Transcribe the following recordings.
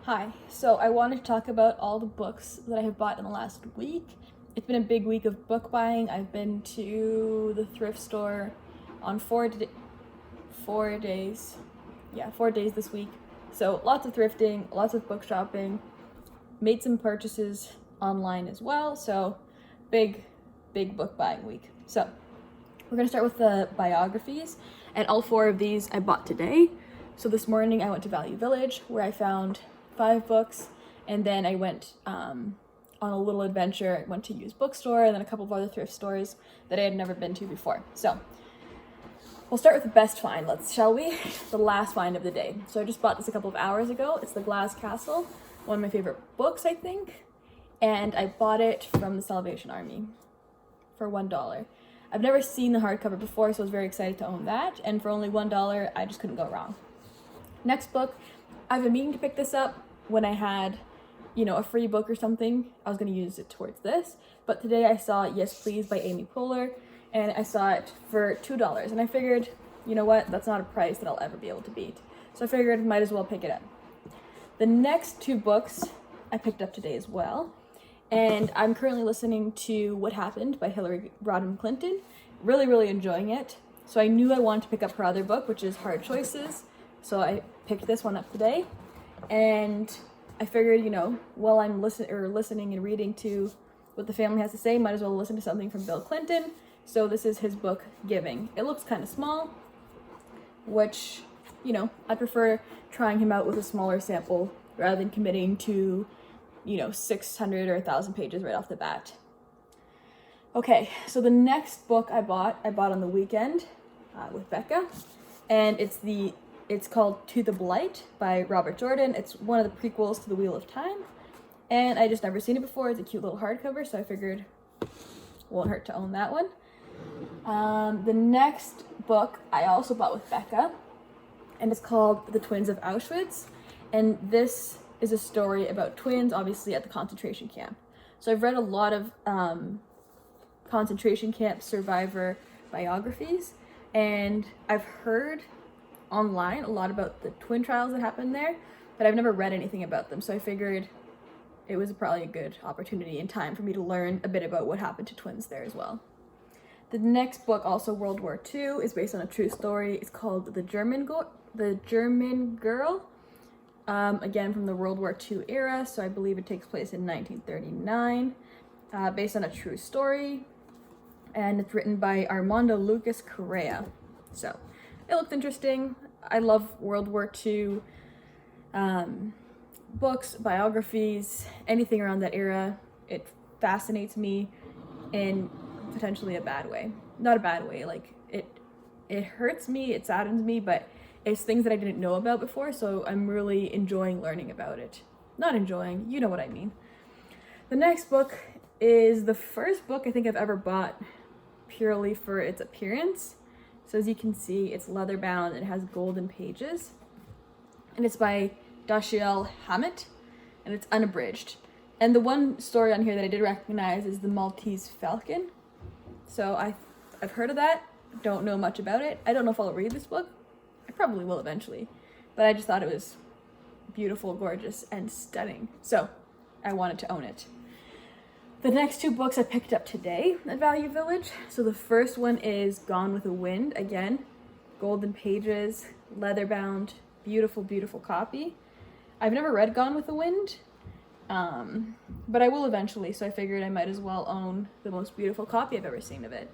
Hi, so I wanted to talk about all the books that I have bought in the last week. It's been a big week of book buying. I've been to the thrift store on 4 days. Yeah, 4 days this week. So lots of thrifting, lots of book shopping, made some purchases online as well. So big, big book buying week. So we're gonna start with the biographies, and all four of these I bought today. So this morning I went to Value Village where I found 5 books, and then I went on a little adventure. I went to Used Bookstore and then a couple of other thrift stores that I had never been to before. So we'll start with the best find, shall we? The last find of the day. So I just bought this a couple of hours ago. It's The Glass Castle, one of my favorite books, I think, and I bought it from the Salvation Army for $1. I've never seen the hardcover before, so I was very excited to own that, and for only $1, I just couldn't go wrong. Next book, I've been meaning to pick this up when I had, a free book or something. I was going to use it towards this, but today I saw Yes Please by Amy Poehler, and I saw it for $2, and I figured, you know what, that's not a price that I'll ever be able to beat. So I figured I might as well pick it up. The next 2 books I picked up today as well, and I'm currently listening to What Happened by Hillary Rodham Clinton. Really, really enjoying it. So I knew I wanted to pick up her other book, which is Hard Choices. So I picked this one up today, and I figured, while I'm listening and reading to what the family has to say, might as well listen to something from Bill Clinton. So this is his book, Giving. It looks kind of small, which, I prefer trying him out with a smaller sample rather than committing to, 600 or 1,000 pages right off the bat. Okay, so the next book I bought on the weekend with Becca, and it's called To the Blight by Robert Jordan. It's one of the prequels to The Wheel of Time, and I just never seen it before. It's a cute little hardcover, so I figured it won't hurt to own that one. The next book I also bought with Becca, and it's called The Twins of Auschwitz, and this is a story about twins, obviously, at the concentration camp. So I've read a lot of concentration camp survivor biographies, and I've heard online a lot about the twin trials that happened there, but I've never read anything about them, so I figured it was probably a good opportunity and time for me to learn a bit about what happened to twins there as well. The next book, also World War II, is based on a true story. It's called The German Girl, again from the World War II era, so I believe it takes place in 1939, based on a true story, and it's written by Armando Lucas Correa. So it looked interesting. I love World War II books, biographies, anything around that era. It fascinates me in potentially a bad way. Not a bad way, like it hurts me, it saddens me, but it's things that I didn't know about before, so I'm really enjoying learning about it. Not enjoying, you know what I mean. The next book is the first book I think I've ever bought purely for its appearance. So as you can see, it's leather bound and it has golden pages. And it's by Dashiell Hammett, and it's unabridged. And the one story on here that I did recognize is The Maltese Falcon. So I've heard of that, don't know much about it. I don't know if I'll read this book. I probably will eventually. But I just thought it was beautiful, gorgeous, and stunning. So I wanted to own it. The next 2 books I picked up today at Value Village. So the first one is Gone with the Wind. Again, golden pages, leather bound, beautiful, beautiful copy. I've never read Gone with the Wind, but I will eventually, so I figured I might as well own the most beautiful copy I've ever seen of it.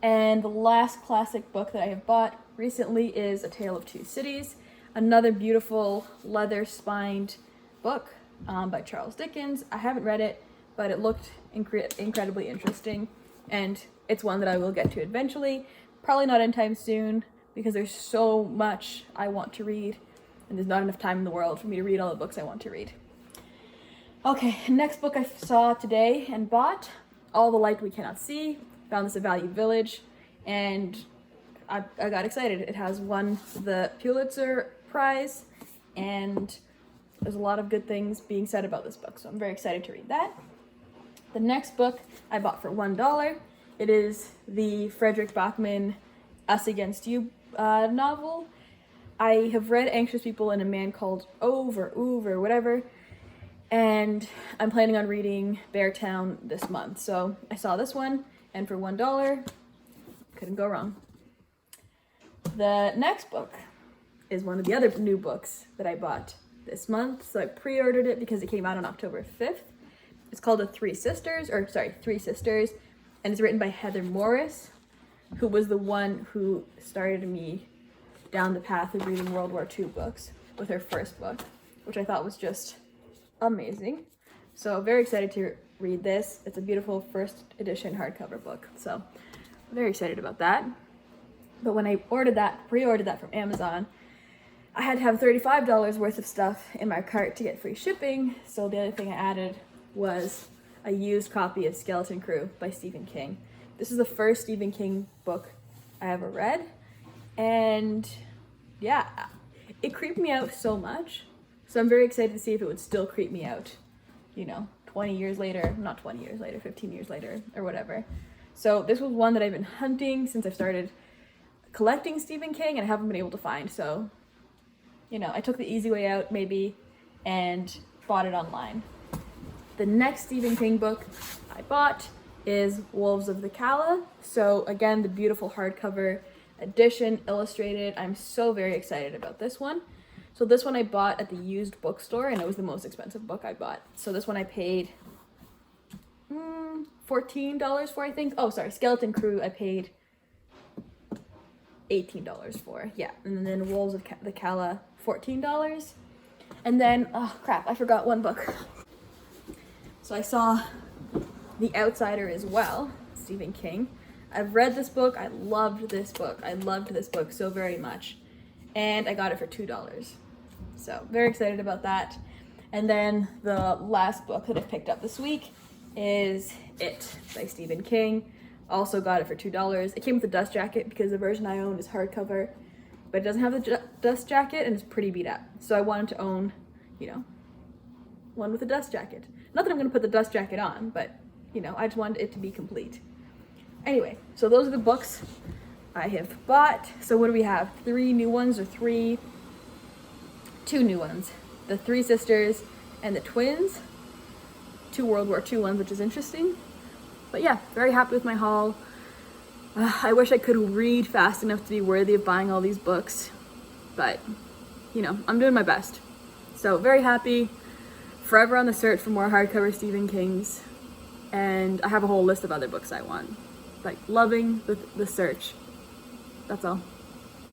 And the last classic book that I have bought recently is A Tale of Two Cities, another beautiful leather-spined book by Charles Dickens. I haven't read it, but it looked incredibly interesting, and it's one that I will get to eventually. Probably not anytime soon, because there's so much I want to read, and there's not enough time in the world for me to read all the books I want to read. Okay, next book I saw today and bought, All the Light We Cannot See. Found this at Value Village, and I got excited. It has won the Pulitzer Prize, and there's a lot of good things being said about this book, so I'm very excited to read that. The next book I bought for $1. It is the Frederick Bachman Us Against You novel. I have read Anxious People and A Man Called Ove or whatever, and I'm planning on reading Beartown this month. So I saw this one, and for $1, couldn't go wrong. The next book is one of the other new books that I bought this month. So I pre-ordered it because it came out on October 5th. It's called Three Sisters, and it's written by Heather Morris, who was the one who started me down the path of reading World War II books with her first book, which I thought was just amazing. So very excited to read this. It's a beautiful first edition hardcover book. So I'm very excited about that. But when I pre-ordered that from Amazon, I had to have $35 worth of stuff in my cart to get free shipping. So the other thing I added was a used copy of Skeleton Crew by Stephen King. This is the first Stephen King book I ever read. And yeah, it creeped me out so much. So I'm very excited to see if it would still creep me out, 20 years later, not 20 years later, 15 years later or whatever. So this was one that I've been hunting since I've started collecting Stephen King and I haven't been able to find. So, I took the easy way out maybe and bought it online. The next Stephen King book I bought is Wolves of the Calla. So again, the beautiful hardcover edition, illustrated. I'm so very excited about this one. So this one I bought at the used bookstore, and it was the most expensive book I bought. So this one I paid $14 for, I think. Oh, sorry, Skeleton Crew I paid $18 for. Yeah, and then Wolves of the Calla, $14. And then, oh crap, I forgot one book. So I saw The Outsider as well, Stephen King. I've read this book. I loved this book. I loved this book so very much. And I got it for $2. So very excited about that. And then the last book that I picked up this week is It by Stephen King. Also got it for $2. It came with a dust jacket because the version I own is hardcover, but it doesn't have the dust jacket and it's pretty beat up. So I wanted to own, one with a dust jacket. Not that I'm going to put the dust jacket on, but, I just wanted it to be complete. Anyway, so those are the books I have bought. So what do we have? 3 new ones or 2 new ones. The Three Sisters and the Twins. 2 World War II ones, which is interesting. But yeah, very happy with my haul. I wish I could read fast enough to be worthy of buying all these books. But, I'm doing my best. So very happy. Forever on the search for more hardcover Stephen Kings. And I have a whole list of other books I want. Like, loving the search. That's all.